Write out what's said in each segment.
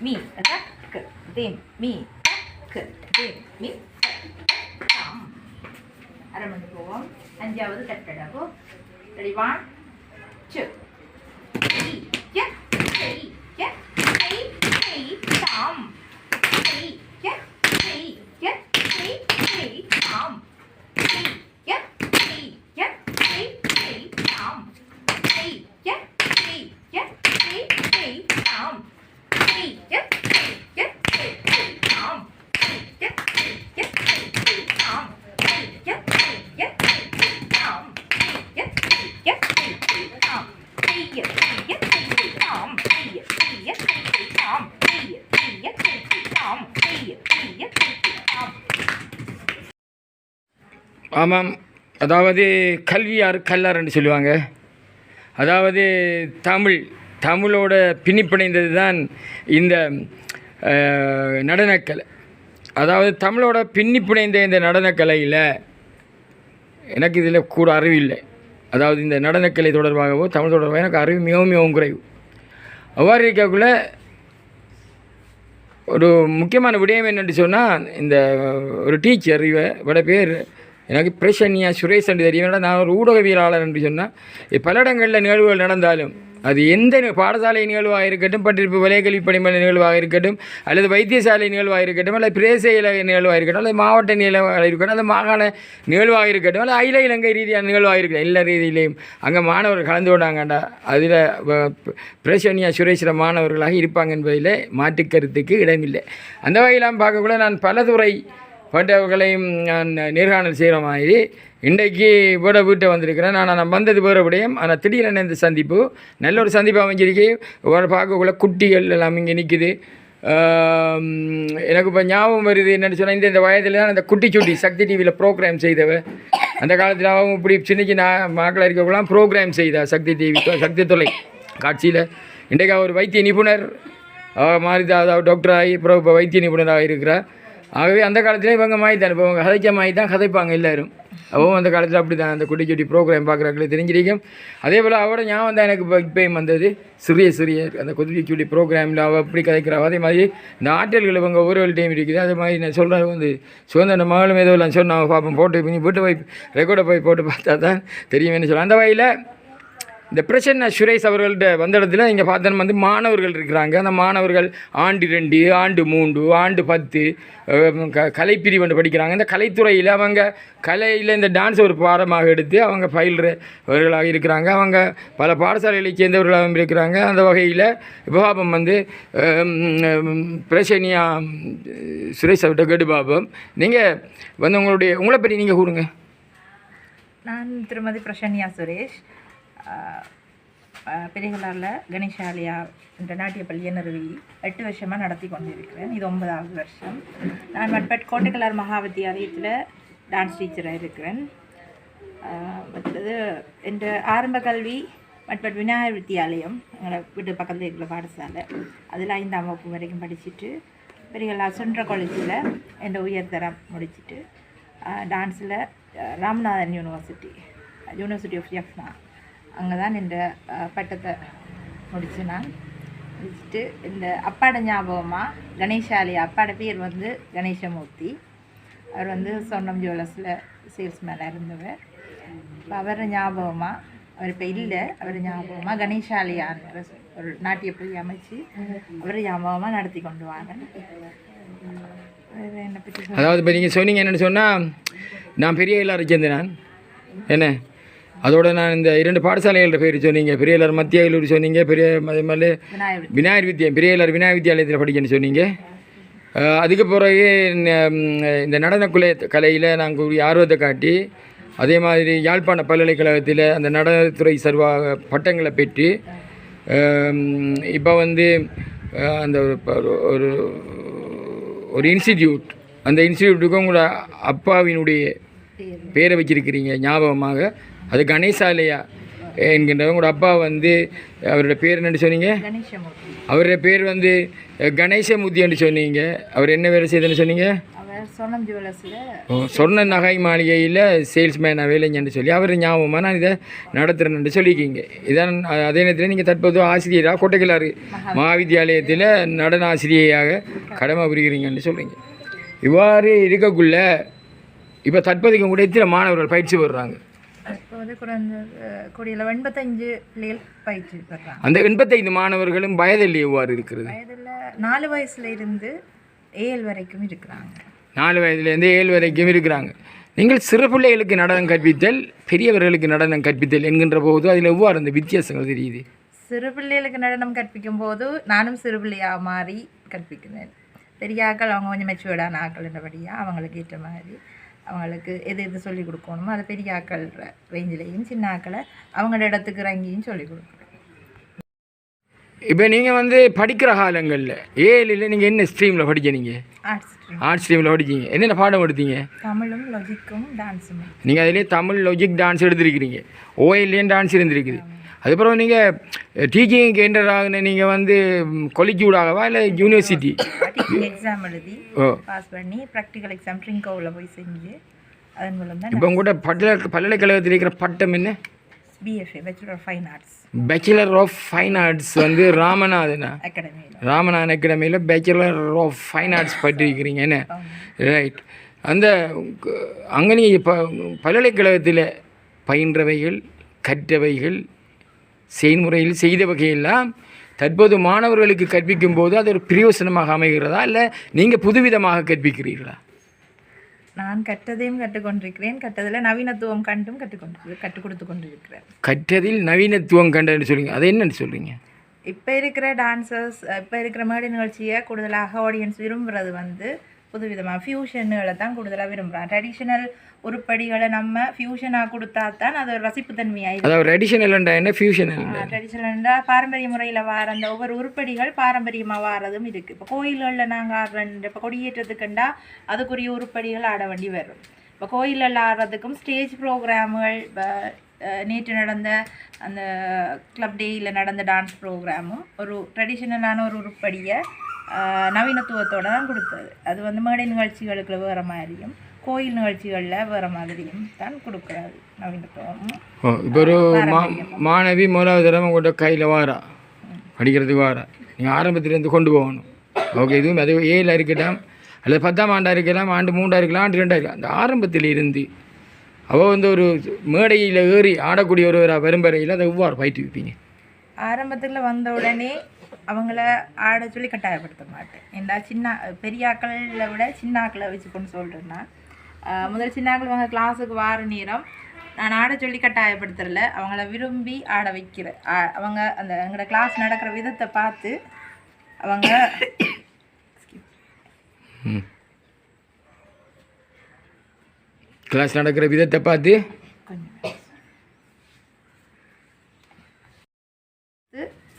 Me தக்கு திம் மீ தக்கு திம் மீ தாம். அரை மணி போவோம். அஞ்சாவது கட்டடகு. ரெடி 1 2 தாம். தாம். ஆமாம், அதாவது கல்வியார் கல்லார் என்று சொல்லுவாங்க. அதாவது தமிழோட பின்னிப்பிணைந்தது தான் இந்த நடனக்கலை. அதாவது தமிழோட பின்னிப்பிணைந்த இந்த நடனக்கலையில் எனக்கு இதில் கூட அறிவு இல்லை. அதாவது இந்த நடனக்கலை தொடர்பாகவோ தமிழ் தொடர்பாக எனக்கு அறிவு மிகவும் மிகவும் குறைவு. அவ்வாறு இருக்கக்குள்ள ஒரு முக்கியமான விடயம் என்னென்று சொன்னால், இந்த ஒரு டீச்சர் இவட பேர் எனக்கு பிரசன்யா சுரேஷ் என்று தெரியும். நான் ஒரு ஊடகவியலாளர் என்று சொன்னால், பல இடங்களில் நிகழ்வுகள் நடந்தாலும் அது எந்த பாடசாலை நிகழ்வாக இருக்கட்டும், பட்டிருப்பு வலைக்கல்வி பணிமனை நிகழ்வாக இருக்கட்டும், அல்லது வைத்தியசாலை நிகழ்வாக இருக்கட்டும், அல்லது பிரதேச நிகழ்வாக இருக்கட்டும், அல்லது மாவட்ட நிகழ்வாக இருக்கட்டும், அல்லது மாகாண நிகழ்வாக இருக்கட்டும், அல்லது அகில இலங்கை ரீதியான நிகழ்வாக இருக்கட்டும், எல்லா ரீதியிலையும் அங்கே மாணவர்கள் கலந்து கொண்டாங்கண்டா அதில் பிரசன்யா சுரேஷ் மாணவர்களாக இருப்பாங்க என்பதில் மாற்றுக்கருத்துக்கு இடமில்லை. அந்த வகையெல்லாம் பார்க்கக்குள்ள நான் பல துறை பட்டவர்களையும் நான் நேர்காணல் செய்கிற மாதிரி இன்றைக்கு வீட்டை வந்திருக்கிறேன். நான் வந்தது வேறு விடயம். ஆனால் திடீரென இந்த சந்திப்பு நல்ல ஒரு சந்திப்பு அமைஞ்சிருக்கு. பார்க்கக்குள்ள குட்டிகள் எல்லாம் இங்கே நிற்குது. எனக்கு இப்போ ஞாபகம் வருது என்னென்னு சொன்னால், இந்த வயதில் தான் அந்த குட்டி சக்தி டிவியில் ப்ரோக்ராம் செய்தவ. அந்த காலத்தில் அவங்க இப்படி சின்ன சின்ன மக்களாக இருக்கக்குலாம் ப்ரோக்ராம் செய்தா சக்தி டிவி, சக்தி தொலை காட்சியில். இன்றைக்கு அவர் வைத்திய நிபுணர் மாதிரி தான், அதாவது டாக்டர் ஆகி அப்புறம் இப்போ வைத்திய நிபுணராக இருக்கிறார். ஆகவே அந்த காலத்தில் இவங்க மாதிரி தான், இப்போ அவங்க கதைக்க மாதிரி தான் கதைப்பாங்க எல்லோரும். அவவும் அந்த காலத்தில் அப்படி தான் அந்த குட்டி ப்ரோக்ராம் பார்க்குறாங்களே தெரிஞ்சிருக்கும். அதே போல் அவரோட ஞாபகம் தான் எனக்கு இப்போயும் வந்தது. சிறிய அந்த குட்டி ப்ரோக்ராமில் அவள் எப்படி கதைக்கிறாவோ அதே மாதிரி இந்த ஆற்றல்கள் இவங்க ஒவ்வொரு டைம் இருக்குது. அதே மாதிரி நான் சொல்கிறது வந்து சுதந்திர மகளும் ஏதோ இல்லை சொன்னால் பார்ப்போம், போட்டு வீட்டை போய் ரெக்கார்டை போய் போட்டு பார்த்தா தான் தெரியுமேன்னு சொல்லலாம். அந்த வகையில் இந்த பிரசன்யா சுரேஷ் அவர்கள்ட்ட வந்த இடத்துல இங்கே பார்த்தோன்னா வந்து மாணவர்கள் இருக்கிறாங்க. அந்த மாணவர்கள் ஆண்டு 2, ஆண்டு 3, ஆண்டு 10 கலைப்பிரிவு வந்து படிக்கிறாங்க. இந்த கலைத்துறையில் அவங்க கலையில் இந்த டான்ஸ் ஒரு பாடமாக எடுத்து அவங்க பயில்றவர்களாக இருக்கிறாங்க. அவங்க பல பாடசாலைகளை சேர்ந்தவர்களாகவும் இருக்கிறாங்க. அந்த வகையில் இப்போ பாபம் வந்து பிரசன்யா சுரேஷ் அவர்கிட்ட கேட்டு பாபம், நீங்கள் வந்து உங்களை பற்றி நீங்கள் கூறுங்க. நான் திருமதி பிரசன்யா சுரேஷ். பெரியகலாரில் கணேஷாலயா என்ற நாட்டிய பள்ளியை நிறுவி 8 வருஷமாக நடத்தி கொண்டிருக்கிறேன். இது 9வது வருஷம். நான் மட்பட் கோட்டைக்கலார் மகா வித்தியாலயத்தில் டான்ஸ் டீச்சராக இருக்கிறேன். மற்றது என் ஆரம்ப கல்வி மட்பட் விநாயகர் வித்தியாலயம், எங்களை வீட்டு பக்கத்தில் இருக்கிற பாடசாலை, அதில் 5ஆம் வகுப்பு வரைக்கும் படிச்சுட்டு பெரியகலார் சென்ட்ரல் காலேஜில் என் உயர்தரம் முடிச்சுட்டு டான்ஸில் ராமநாதன் யூனிவர்சிட்டி ஆஃப் ஜஃப்னா அங்கே தான் இந்த பட்டத்தை நான் முடிச்சுட்டு இந்த அப்பாட ஞாபகமாக கணேஷாலயா, அப்பாட பேர் வந்து கணேசமூர்த்தி. அவர் வந்து சொர்ணம் ஜுவல்லர்ஸில் சேல்ஸ்மேனாக இருந்தவர். இப்போ அவர் ஞாபகமாக, அவர் இப்போ இல்லை, அவர் ஞாபகமாக கணேஷாலயான்ற ஒரு நாட்டிய பள்ளி அமைச்சு அவர் ஞாபகமாக நடத்தி கொண்டு வாங்க. என்னை பற்றி அதாவது இப்போ நீங்கள் சொன்னீங்க என்னென்னு சொன்னால், நான் பெரியகலாரை சேர்ந்தேன். நான் என்ன அதோட நான் இந்த 2 பாடசாலைகளோட பேர் சொன்னீங்க. பெரியகலார் மத்திய கல்லூரி சொன்னீங்க, விநாயகர் பெரியகலார் விநாயகர் வித்தியாலயத்தில் படிக்கணும்னு சொன்னீங்க. அதுக்கு பிறகு இந்த நடனக்குலை கலையில் நாங்கள் ஆர்வத்தை காட்டி அதே மாதிரி யாழ்ப்பாண பல்கலைக்கழகத்தில் அந்த நடனத்துறை சர்வாக பட்டங்களை பெற்று இப்போ வந்து அந்த ஒரு இன்ஸ்டிடியூட், அந்த இன்ஸ்டிடியூட்டுக்கு உங்களோட அப்பாவினுடைய பேரை வச்சிருக்கிறீங்க ஞாபகமாக. அது கணேசாலயா என்கின்ற உங்களோட அப்பா வந்து அவரோட பேர் என்னென்னு சொன்னீங்க? அவருடைய பேர் வந்து கணேசமூர்த்தி என்று சொன்னீங்க. அவர் என்ன வேலை செய்தன்னு சொன்னீங்க? அவர் சொர்ணம் ஜுவல்லர்ஸில் சொர்ண நகை மாளிகையில் சேல்ஸ்மேனாக வேலைங்கன்னு சொல்லி அவர் ஞாபகமாக நான் இதை நடத்துகிறேன்னு சொல்லியிருக்கீங்க. இதான் அதே நேரத்தில் நீங்கள் தற்போது ஆசிரியராக கோட்டைக்கிளாறு மகாவித்தியாலயத்தில் நடன ஆசிரியையாக கடமை புரிகிறீங்கன்னு சொல்கிறீங்க. இவ்வாறு இருக்கக்குள்ள இப்போ தற்போதைக்கு கூட எத்தனை மாணவர்கள் பயிற்சி பெறுறாங்க? இப்போது கூடியில் 85 பிள்ளைகள் பயிற்சி பெறாங்க. அந்த 85 மாணவர்களும் வயதில் எவ்வாறு இருக்கிறது? வயதில் 4 வயசுல இருந்து 7 வரைக்கும் இருக்கிறாங்க. 4 வயதுலேருந்து 7 வரைக்கும் இருக்கிறாங்க. நீங்கள் சிறு பிள்ளைகளுக்கு நடனம் கற்பித்தல், பெரியவர்களுக்கு நடனம் கற்பித்தல் என்கின்ற போது அதில் எவ்வாறு அந்த வித்தியாசங்கள் தெரியுது? சிறு பிள்ளைகளுக்கு நடனம் கற்பிக்கும் போது நானும் சிறு பிள்ளையாக மாறி கற்பிக்கிறேன். பெரிய ஆக்கள் அவங்க கொஞ்சம் மெச்சுவேர்டான ஆக்கள்ன்றபடியாக அவங்களுக்கு ஏற்ற மாதிரி அவங்களுக்கு எது எது சொல்லிக் கொடுக்கணுமோ அதை பெரிய ஆக்கள் ரேஞ்சிலையும் சின்ன ஆக்களை அவங்களோட இடத்துக்கு இறங்கியும் சொல்லிக் கொடுக்குறேன். இப்போ நீங்கள் வந்து படிக்கிற காலங்களில் ஏழில் நீங்கள் என்ன ஸ்ட்ரீமில் படிச்சீங்க? ஆர்ட்ஸ் ஸ்ட்ரீமில் படிச்சீங்க. என்னென்ன பாடம் எடுத்தீங்க? தமிழும் லொஜிக்கும் டான்ஸும். நீங்கள் அதிலே தமிழ் லொஜிக் டான்ஸ் எடுத்திருக்கிறீங்க. ஓஎல்லையும் டான்ஸ் இருந்திருக்குது. அதுக்கப்புறம் நீங்கள் டீச்சிங் கேண்டராக நீங்கள் வந்து கொலிஜூடாகவா இல்லை யூனிவர்சிட்டி எக்ஸாம் எழுதி பாஸ் பண்ணி ப்ராக்டிக்கல் எக்ஸாம் ட்ரிங்கோவில் போய் செஞ்சு அதன் மூலம் தான். இப்போ உங்கள்கிட்ட பல்கலைக்கழகத்தில் இருக்கிற பட்டம் என்ன? BFA, bachelor of fine arts. Bachelor of fine arts வந்து ராமநாதன் அகாடமியில் பேச்சுலர் ஆஃப் ஃபைன் ஆர்ட்ஸ் படிச்சிருக்கிறீங்க என்ன? ரைட். அந்த அங்கே நீங்கள் இப்போ பல்கலைக்கழகத்தில் பயின்றவைகள் கற்றவைகள் செயல்முறையில் செய்த வகையெல்லாம் தற்போது மாணவர்களுக்கு கற்பிக்கும் போது அது ஒரு பிரயோசனமாக அமைகிறதா இல்லை நீங்கள் புதுவிதமாக கற்பிக்கிறீர்களா? நான் கற்றதையும் கற்றுக்கொண்டிருக்கிறேன், கற்றதில் நவீனத்துவம் கண்டும் கற்றுக் கொடுத்து கொண்டிருக்கிறேன். கற்றதில் நவீனத்துவம் கண்டுன்னு சொல்லுங்க, அது என்னன்னு சொல்கிறீங்க? இப்போ இருக்கிற டான்சர்ஸ், இப்போ இருக்கிற மேடை நிகழ்ச்சியை கூடுதலாக ஆடியன்ஸ் விரும்புகிறது வந்து புதுவிதமாக ஃபியூஷன்களை தான் கூடுதலாக விரும்புகிறான். ட்ரெடிஷ்னல் உருப்படிகளை நம்ம ஃபியூஷனாக கொடுத்தா தான் அது ஒரு ரசிப்புத்தன்மையாக. அதாவது ட்ரெடிஷ்னல்ண்டா என்ன, ஃபியூஷன்? ட்ரெடிஷ்னல்ண்டா பாரம்பரிய முறையில் வர அந்த ஒவ்வொரு உருப்படிகள் பாரம்பரியமாக வாரதும் இருக்குது. இப்போ கோயில்களில் நாங்கள் ஆடுறோம், இப்போ கொடியேற்றத்துக்குண்டா அதுக்குரிய உருப்படிகள் ஆட வேண்டி வரும். இப்போ கோயிலில் ஆடுறதுக்கும் ஸ்டேஜ் ப்ரோக்ராமுகள், நேற்று நடந்த அந்த கிளப் டேயில் நடந்த டான்ஸ் ப்ரோக்ராமும் ஒரு ட்ரெடிஷ்னலான ஒரு உருப்படியை நவீனத்துவத்தோடு தான் கொடுத்தது. அது வந்து மேடை நிகழ்ச்சிகளுக்கு வேறு மாதிரியும் கோயில் நிகழ்ச்சிகளில் வேறு மாதிரியும் தான் கொடுக்குறாரு நவீனத்துவம். இப்போ ஒரு மாணவி முதலாவது தடவை உங்கள்கிட்ட கையில் வாரா, படிக்கிறதுக்கு வாரா, நீங்கள் ஆரம்பத்துலேருந்து கொண்டு போகணும். ஓகே, இதுவும் அது 7 இருக்கலாம் அல்லது 10ஆம் ஆண்டாக இருக்கலாம், ஆண்டு 3ஆக இருக்கலாம், ஆண்டு 2ஆக இருக்கலாம். அந்த ஆரம்பத்தில் இருந்து அவள் வந்து ஒரு மேடையில் ஏறி ஆடக்கூடிய ஒரு வரும்பறையில் அதை எவ்வாறு பயிற்றுவிப்பீங்க? ஆரம்பத்தில் வந்த உடனே அவங்கள ஆட சொல்லி கட்டாயப்படுத்த மாட்டேன். ஏன்னா பெரிய ஆக்களை விட சின்ன ஆக்களை வச்சு கொண்டு சொல்கிறேன்னா, முதல் சின்ன ஆக்கள் அவங்க கிளாஸுக்கு வார நேரம் நான் ஆட சொல்லி கட்டாயப்படுத்துறல, அவங்கள விரும்பி ஆட வைக்கிறேன். அவங்க அந்த எங்களோட கிளாஸ் நடக்கிற விதத்தை பார்த்து அவங்க கிளாஸ் நடக்கிற விதத்தை பார்த்து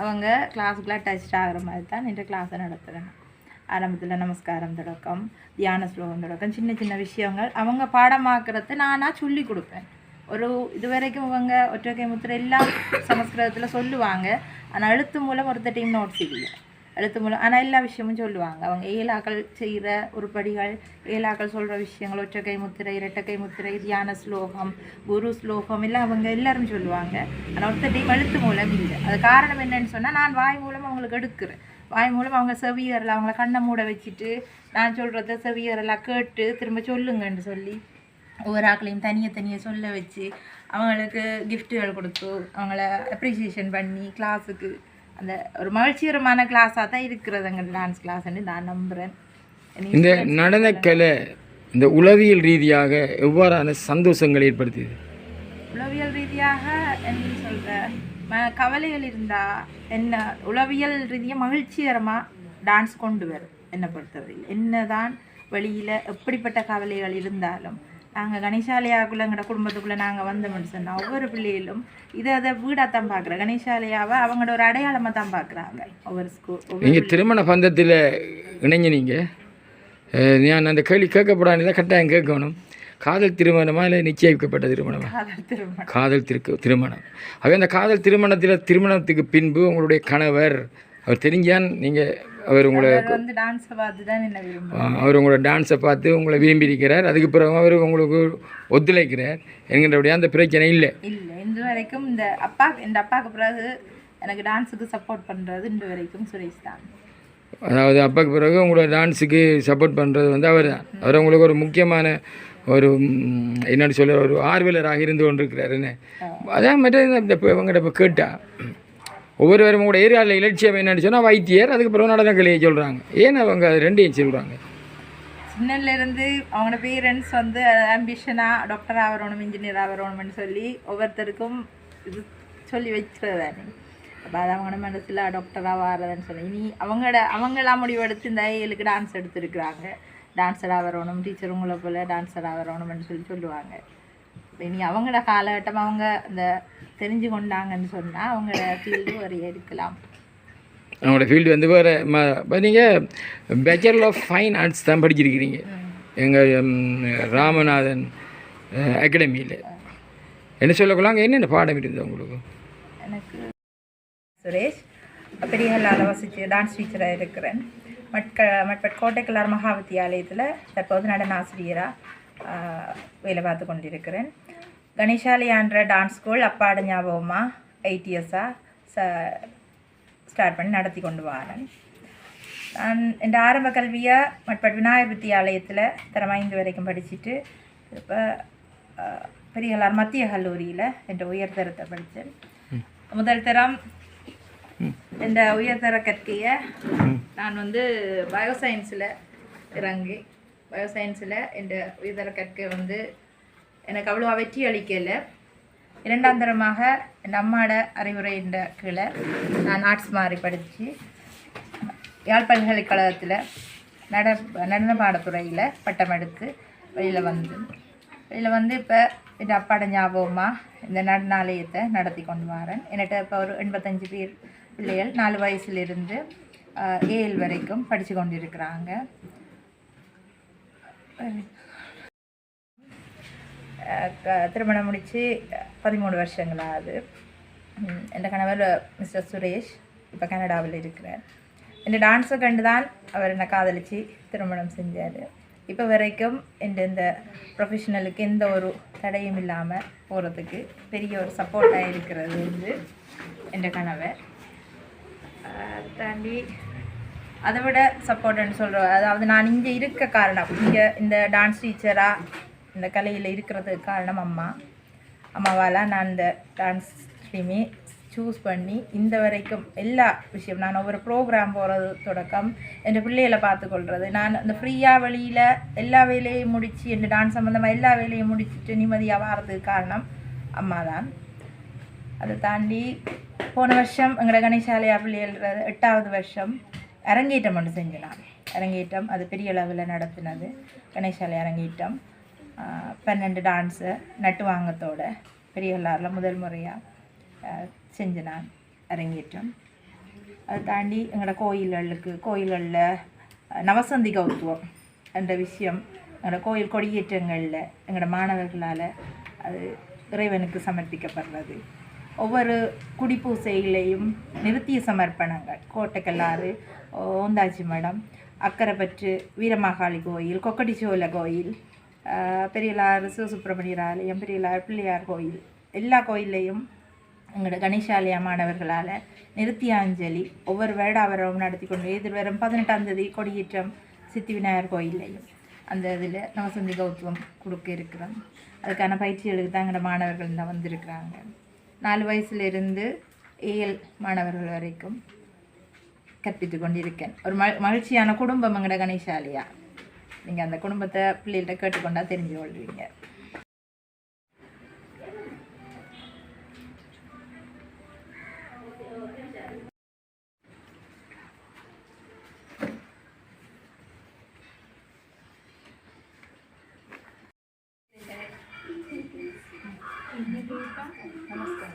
அவங்க கிளாஸுக்குள்ள அட்டாச் ஆகிற மாதிரி தான் இந்த கிளாஸை நடத்துகிறேன். ஆரம்பத்தில் நமஸ்காரம் தொடக்கம், தியான ஸ்லோகம் தொடக்கம், சின்ன சின்ன விஷயங்கள் அவங்க பாடமாக்குறத நானாக சொல்லி கொடுப்பேன். ஒரு இதுவரைக்கும் அவங்க ஒற்றைக்கை முத்திரை எல்லாம் சமஸ்கிருதத்தில் சொல்லுவாங்க, ஆனால் எழுத்து மூலம் ஒருத்தர் டீம் நோட்ஸ் இல்லை, எழுத்து மூலம் ஆனால் எல்லா விஷயமும் சொல்லுவாங்க. அவங்க ஏழாக்கள் செய்கிற உருப்படிகள், ஏழாக்கள் சொல்கிற விஷயங்கள், ஒற்றைக்கை முத்திரை, இரட்டைக்கை முத்திரை, தியான ஸ்லோகம், குரு ஸ்லோகம் எல்லாம் அவங்க எல்லாரும் சொல்லுவாங்க. ஆனால் ஒருத்தர் டீம் எழுத்து மூலம் இல்லை. அது காரணம் என்னன்னு சொன்னால், நான் வாய் மூலம் அவங்களுக்கு எடுக்கிறேன். வாய் மூலம் அவங்க செவியரில் அவங்கள கண்ணை மூட வச்சுட்டு நான் சொல்கிறத செவியரெல்லாம் கேட்டு திரும்ப சொல்லுங்கன்னு சொல்லி ஒவ்வொரு ஆக்களையும் தனியாக சொல்ல வச்சு அவங்களுக்கு கிஃப்ட்டுகள் கொடுத்து அவங்கள அப்ரிசியேஷன் பண்ணி கிளாஸுக்கு அந்த ஒரு மகிழ்ச்சிகரமான கிளாஸாக தான் இருக்கிறது எங்கள் டான்ஸ் கிளாஸ்ன்னு நான் நம்புகிறேன். இந்த நடனக்கலை இந்த உளவியல் ரீதியாக எவ்வாறான சந்தோஷங்கள் ஏற்படுத்துது? உளவியல் ரீதியாக என்ன சொல்கிறேன், கவலைகள் இருந்தால் என்ன உளவியல் ரீதியாக மகிழ்ச்சிகரமாக டான்ஸ் கொண்டு வரும். என்னை பொறுத்தவரையில் என்ன தான் வெளியில் எப்படிப்பட்ட கவலைகள் இருந்தாலும் நாங்கள் கணேசாலயாவுக்குள்ளே எங்களோட குடும்பத்துக்குள்ளே நாங்கள் வந்தோம்னு சொன்னால் ஒவ்வொரு பிள்ளைகளும் அதை வீடாக தான் பார்க்குறேன். கணேசாலயாவை அவங்களோட ஒரு அடையாளமாக தான் பார்க்குறாங்க. ஒவ்வொரு ஸ்கூல் நீங்கள் திருமண பந்தத்தில் இணைஞ்ச நீங்கள் நான் அந்த கேள்வி கேட்கப்படாது தான் கட்டாயம் கேட்கணும். காதல் திருமணமா இல்லை நிச்சயிக்கப்பட்ட திருமணமா? காதல் திருமணம். அவை அந்த காதல் திருமணத்துக்கு பின்பு உங்களுடைய கணவர் அவர் தெரிஞ்சான் நீங்கள் அவர் உங்களை வந்து டான்ஸை பார்த்து தான் என்ன விரும்புகிறேன். அவர் உங்களோட டான்ஸை பார்த்து உங்களை விரும்பி இருக்கிறார். அதுக்கு பிறகு அவர் உங்களுக்கு ஒத்துழைக்கிறார் என்கின்றபடியாக அந்த பிரச்சனை இல்லை. இல்லை இன்று வரைக்கும் இந்த அப்பாவுக்கு பிறகு எனக்கு டான்ஸுக்கு சப்போர்ட் பண்ணுறது இன்று வரைக்கும் சுரேஷ் தான். அதாவது அப்பாவுக்கு பிறகு உங்களோட டான்ஸுக்கு சப்போர்ட் பண்ணுறது வந்து அவர் தான். அவர் உங்களுக்கு ஒரு முக்கியமான ஒரு என்னென்னு சொல்ல ஒரு ஆர்வலராக இருந்து கொண்டிருக்கிறார். என்ன அதான் மற்ற இந்த இவங்கள்ட்ட இப்போ கேட்டால் ஒவ்வொருவரும் உங்களோட ஏரியாவில் இலட்சியம் என்னென்னு சொன்னால் வைத்தியர், அதுக்கு பிறகு நடன கலையை சொல்கிறாங்க. ஏன் அவங்க அது ரெண்டையும் சொல்கிறாங்க? சின்னலேருந்து அவங்களோட பேரண்ட்ஸ் வந்து ஆம்பிஷனாக டாக்டர் ஆகணும், இன்ஜினியர் ஆகணும்னு சொல்லி ஒவ்வொருத்தருக்கும் இது சொல்லி வச்சுருதானே. அப்போ அது அவங்களோட மனசில் டாக்டராக ஆகிறதுன்னு சொல்லி இனி அவங்களாம் முடிவெடுத்து இந்த ஏழுக்கு டான்ஸ் எடுத்துருக்குறாங்க. டான்ஸராக வரணும், டீச்சர் உங்களை போல் டான்ஸராக வரணும்னு சொல்லுவாங்க. இனி அவங்களோட காலகட்டம் அவங்க அந்த தெரிஞ்சு கொண்டாங்கன்னு சொன்னால் அவங்களோட ஃபீல்டு வேறு இருக்கலாம். அவங்களோட ஃபீல்டு வந்து வேறு இப்போ நீங்கள் பேச்சுலர் ஆஃப் ஃபைன் ஆர்ட்ஸ் தான் படிச்சிருக்கிறீங்க எங்கள் ராமநாதன் அகாடமியில். என்ன சொல்லக்கொள்ளாங்க, என்னென்ன பாடம் இருந்தது உங்களுக்கு? எனக்கு சுரேஷ் பெரியகல்லால் வசித்து டான்ஸ் டீச்சராக இருக்கிறேன். மட்பட் கோட்டைக்கல்லார் மகா வித்தியாலயத்தில் தற்போது நடன ஆசிரியராக வேலை பார்த்து கொண்டிருக்கிறேன். கணேஷாலயான்ற டான்ஸ் ஸ்கூல் அப்பாட ஞாபகமாக 8 இயர்ஸாக ஸ்டார்ட் பண்ணி நடத்தி கொண்டு வரேன். நான் என் ஆரம்ப கல்வியை மட்பட் விநாயகர் வித்தியாலயத்தில் தரம் 5 வரைக்கும் படிச்சுட்டு இப்போ பெரியகல்லார் மத்திய கல்லூரியில் என் உயர்தரத்தை படித்தேன். முதல் தரம் இந்த உயர்தர கற்கையை நான் வந்து பயோசயின்ஸில் இறங்கி பயோசயின்ஸில் என் உயர்தர கற்கை வந்து எனக்கு அவ்வளோ வெற்றி அளிக்கலை. 2ஆம் தரமாக என் அம்மாவோட அறிவுரைன்ற கீழே நான் ஆர்ட்ஸ் மாதிரி படித்து யாழ் பல்கலைக்கழகத்தில் நடன பாடத்துறையில் பட்டம் எடுத்து வெளியில் வந்து இப்போ என் அப்பாட ஞாபகமாக இந்த நடனாலயத்தை நடத்தி கொண்டு வரேன். என்கிட்ட இப்போ ஒரு 85 பேர் பிள்ளைகள் 4 வயசுலேருந்து 7 வரைக்கும் படித்து கொண்டிருக்கிறாங்க. திருமணம் முடித்து 13 வருஷங்களாகுது. என் கணவர் மிஸ்டர் சுரேஷ் இப்போ கனடாவில் இருக்கிறார். என் டான்ஸை கண்டு தான் அவர் என்னை காதலித்து திருமணம் செஞ்சார். இப்போ வரைக்கும் இந்த ப்ரொஃபஷனலுக்கு எந்த ஒரு தடையும் இல்லாமல் போகிறதுக்கு பெரிய ஒரு சப்போர்ட்டாக இருக்கிறது வந்து என் கணவர். தாண்டி அதை விட சப்போர்ட்டுன்னு சொல்கிறோம். அதாவது நான் இங்கே இருக்க காரணம், இங்கே இந்த டான்ஸ் டீச்சராக இந்த கலையில் இருக்கிறதுக்கு காரணம் அம்மாவால் நான் இந்த டான்ஸ் ஸ்ட்ரீமே சூஸ் பண்ணி இந்த வரைக்கும் எல்லா விஷயம் நான் ஒவ்வொரு ப்ரோக்ராம் போகிறது தொடக்கம் என் பிள்ளைகளை பார்த்துக்கொள்கிறது. நான் இந்த ஃப்ரீயாக வழியில் எல்லா வேலையும் முடித்து என் டான்ஸ் சம்மந்தமாக எல்லா வேலையும் முடிச்சுட்டு நிம்மதியாக வாரதுக்கு காரணம் அம்மா தான். அதை தாண்டி போன வருஷம் எங்களோட கணேஷாலயா பிள்ளைகள் 8ஆவது வருஷம் அரங்கேற்றம் ஒன்று செஞ்சேன். நான் அரங்கேற்றம் அது பெரிய அளவில் நடத்தினது. கணேஷாலயா அரங்கேற்றம் 12 டான்ஸு நட்டுவாங்கத்தோட பெரியகல்லாரில் முதல் முறையாக செஞ்சேன் நான் அரங்கேற்றம். அதை தாண்டி எங்களோட கோயில்களில் நவசந்தி கௌத்துவம் என்ற விஷயம் எங்களோட கோயில் கொடியேற்றங்களில் எங்களோட மாணவர்களால் அது இறைவனுக்கு சமர்ப்பிக்கப்படுறது. ஒவ்வொரு குடிப்பூசையிலையும் நிறுத்திய சமர்ப்பணங்கள் கோட்டைக்கல்லாறு, ஓந்தாச்சி மடம், அக்கரைப்பற்று வீரமாகாளி கோயில், கொக்கட்டிச்சோலை கோயில், பெரியலாறு சிவசுப்பிரமணியர் ஆலயம், பெரியலாறு பிள்ளையார் கோயில், எல்லா கோயில்லையும் எங்களோட கணேஷாலயா மாணவர்களால் நிறுத்தியாஞ்சலி ஒவ்வொரு வருடாவரம் நடத்தி கொண்டு எதிர்வரும் 18ஆம் தேதி கொடியேற்றம் சித்தி விநாயகர் கோயில்லையும் அந்த இதில் நவசந்தி கௌத்துவம் கொடுக்க இருக்கிறோம். அதுக்கான பயிற்சிகளுக்கு தான் எங்களோட மாணவர்கள் தான் வந்திருக்கிறாங்க. 4 வயசுலேருந்து 7 மாணவர்கள் வரைக்கும் கற்பித்து கொண்டிருக்கேன். ஒரு மகிழ்ச்சியான குடும்பம் எங்களோட கணேஷாலயா. நீங்கள் அந்த குடும்பத்தை பிள்ளைகள்கிட்ட கேட்டுக்கொண்டா தெரிஞ்சு கொள்வீங்க. नमस्कार.